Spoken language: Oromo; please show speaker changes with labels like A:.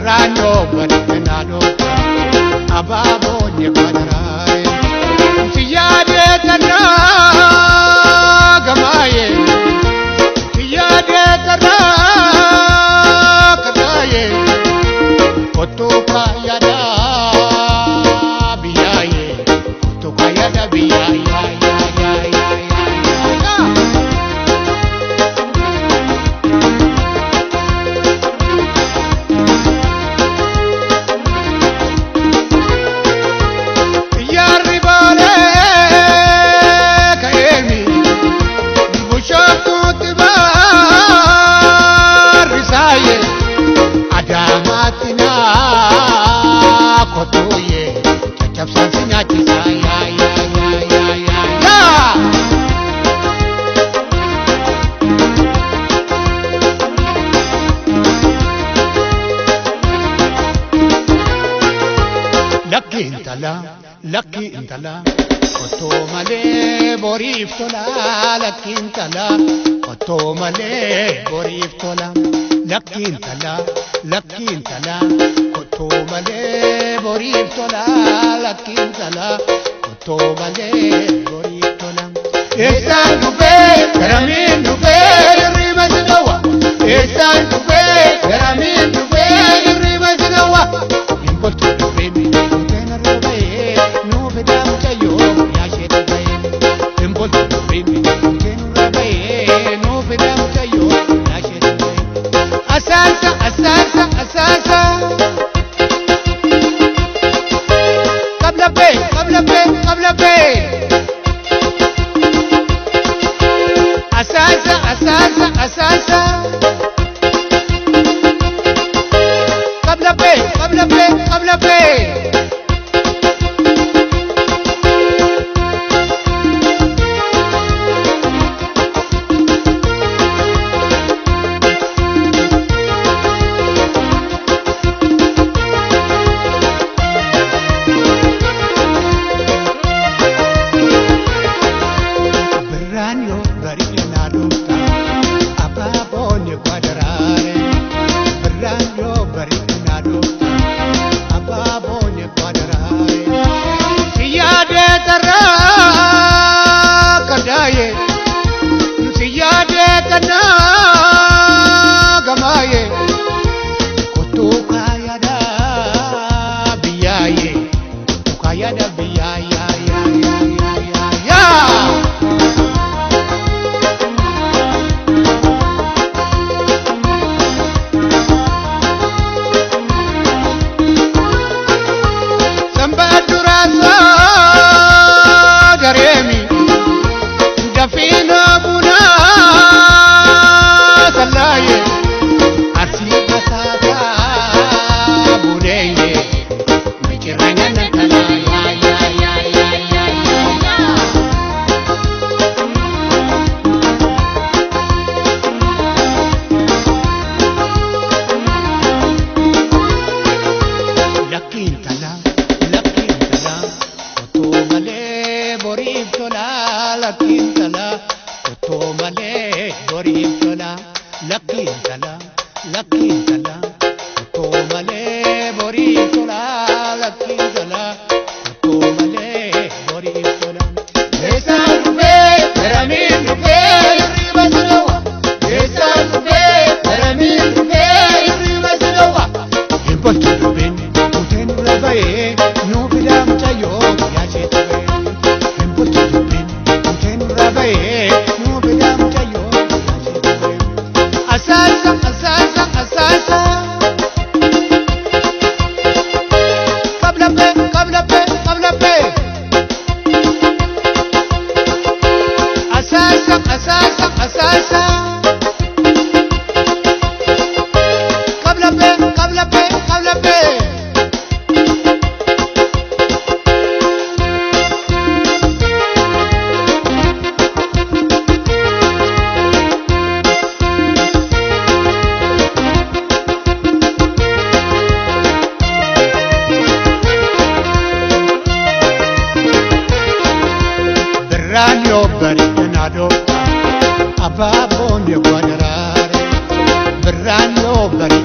A: Berrano berkenado ababonye kwadarae Tiyade tana gamaye Tiyade tana kadaye Kotoka yada biyaye Kotoka yada biyaye Lucky intala Koto male borif tola Lucky intala Koto male borif tola Lucky intala Koto male borif tola Lucky intala Koto male borif tola Esan dupe karamin dupe Rima sinawa Esan dupe karamin dupe Rima sinawa Imbolto dupe mi Asasa Kabla pe Asasa Kabla pe Berrano berkenado ababonye kwadaraare Berrano berkenado